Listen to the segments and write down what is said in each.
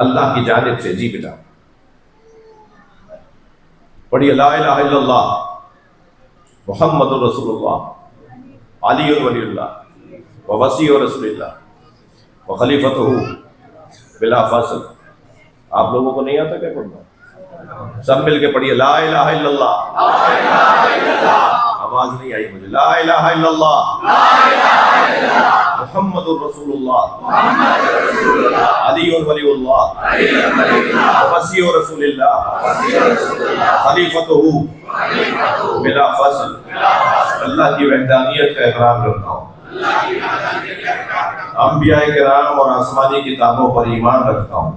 اللہ کی جانب سے. جی بیٹا پڑھیے لا الہ الا اللہ محمد رسول اللہ علی ولی اللہ ووصی رسول اللہ وخلیفتہ بلا فاصل. آپ لوگوں کو نہیں آتا کیا پڑھنا؟ سب مل کے پڑھیے لا الہ الا اللہ. آواز نہیں آئی مجھے. لا الہ الا اللہ محمد رسول اللہ علی ولی اللہ وصی رسول اللہ خلیفتہ بلا فصل. اللہ کی وحدانیت کا اقرار کرتا ہوں، انبیاء کرام اور آسمانی کتابوں پر ایمان رکھتا ہوں،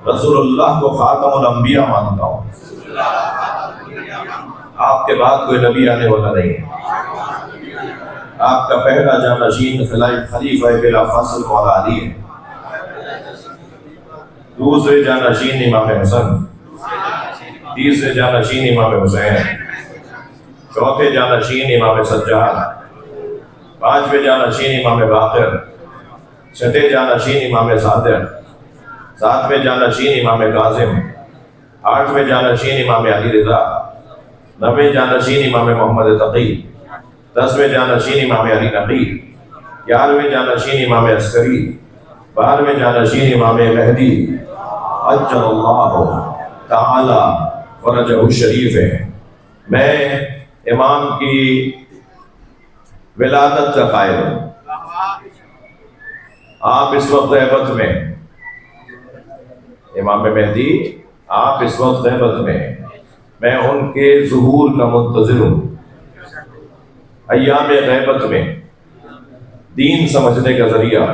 رسول اللہ کو خاتم الانبیاء مانتا ہوں. آپ کے بعد کوئی نبی آنے والا نہیں ہے. آپ کا پہلا جانشین خلیفہ بلا فصل مولا علی ہے. دوسرے جانشین امام حسن، تیسرے جانشین امام حسین، چوتھے جانشین امام سجاد، پانچویں جانشین امام باقر، چھٹے جانشین امام صادق، ساتویں جانشین امام کاظم، آٹھویں جانشین امام علی رضا، نویں جانشین امام محمد تقی، دسویں جانشین امام علی نقی، گیارہویں جانشین امام عسکری، بارہویں جانشین امام مہدی عجل اللہ تعالی فرجہ الشریف ہے. میں امام کی ولادت کا قائل ہوں. آپ اس وقت غیبت میں، امام مہدی آپ اس وقت غیبت میں، میں ان کے ظہور کا منتظر ہوں. ایام غیبت میں دین سمجھنے کا ذریعہ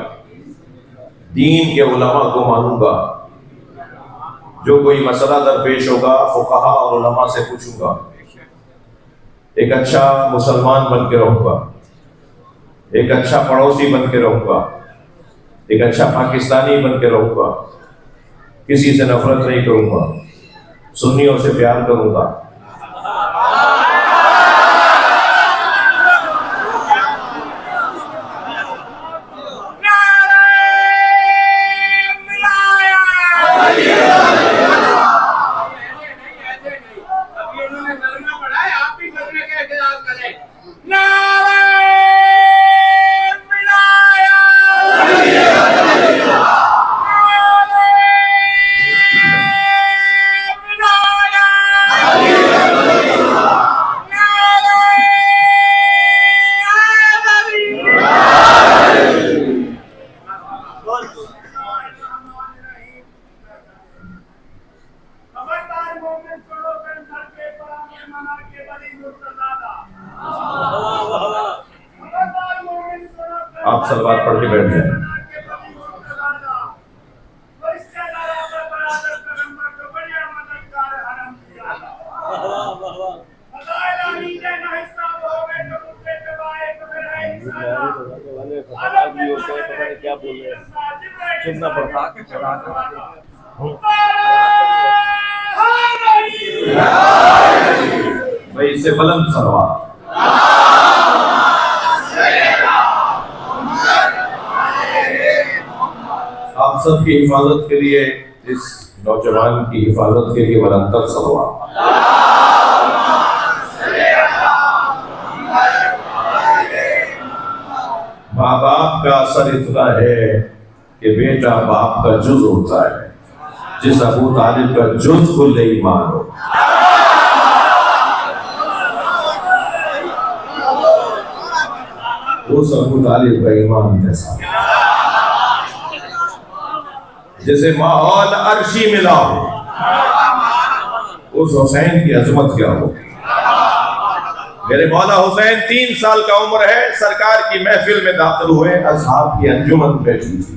دین کے علماء کو مانوں گا. جو کوئی مسئلہ درپیش ہوگا فقہا اور علماء سے پوچھوں گا. ایک اچھا مسلمان بن کے رہوں گا، ایک اچھا پڑوسی بن کے رہوں گا، ایک اچھا پاکستانی بن کے رہوں گا. کسی سے نفرت نہیں کروں گا، سنیوں سے پیار کروں گا. آپ سلوات پڑھ کے بیٹھ جائیں. بھائی اس سے بلند سلوات. آپ سب کی حفاظت کے لیے، اس نوجوان کی حفاظت کے لیے بلندر صلوات. ماں باپ کا اثر اتنا ہے کہ بیٹا باپ کا جز ہوتا ہے. جس ابو طالب کا جز کل ایمان ہو. اس ابو طالب کا ایمان کیسا، جسے ماحول عرشی ملا ہو. اس حسین کی عظمت کیا ہو. میرے مولا حسین 3 سال کا عمر ہے، سرکار کی محفل میں داخل ہوئے، اصحاب کی انجمن بیٹھی تھی.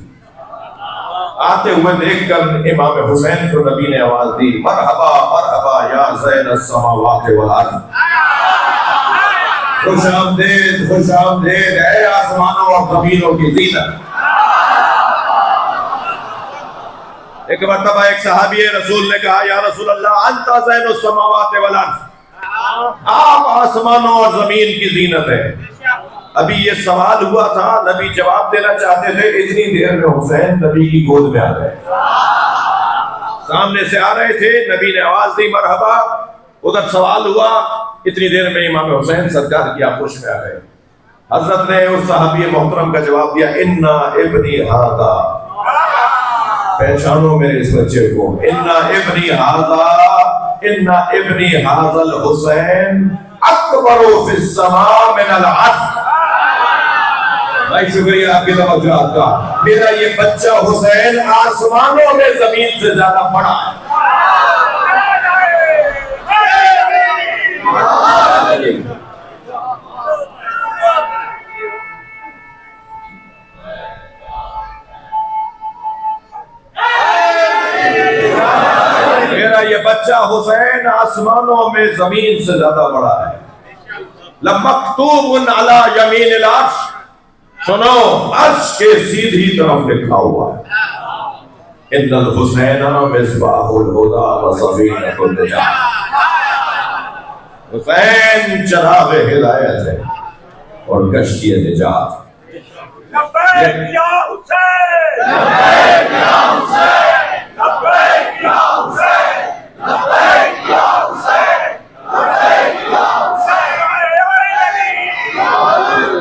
آتے ہوئے دیکھ کر امام حسین کو نبی نے آواز دی، مرحبا مرحبا یا زین السماوات والارض. خوش آمدید اے آسمانوں اور زمینوں کی زینت. ایک مرتبہ ایک صحابی رسول نے کہا، یا رسول اللہ انت زین السماوات والارض، آپ آسمانوں اور زمین کی زینت ہے. ابھی یہ سوال ہوا تھا، نبی جواب دینا چاہتے تھے، اتنی دیر میں حسین نبی کی گود میں آ گئے، سامنے سے آ رہے تھے، نبی نے آواز دی مرحبا، ادھر سوال ہوا، اتنی دیر میں امام حسین سرکار کی آغوش میں آ گئے۔ حضرت نے اس صحابی محترم کا جواب دیا، انا ابنی ھذا، پہچانو میرے اس بچے کو، انا ابنی ھذا، انا ابنی ھذا الحسین اکبر فی السماء من العرش۔ بھائی شکریہ آپ کی توجہ کا، میرا یہ بچہ حسین آسمانوں میں زمین سے زیادہ بڑا ہے۔ میرا یہ بچہ حسین آسمانوں میں زمین سے زیادہ بڑا ہے۔ لَمَكْتُوبٌ عَلَى يَمِينِ الْعَرْشِ، سنو عرش کے سیدھی طرف لکھا ہوا ہے، اِنَّ الْحُسَيْنَ مِصْبَاحُ الْہُدَىٰ وَصَفِينَةُ النَّجَاةِ، حسین چراغ ہدایت ہے اور کشتی نجات۔ لبیک یا حسین، لبیک یا حسین، لبیک یا حسین۔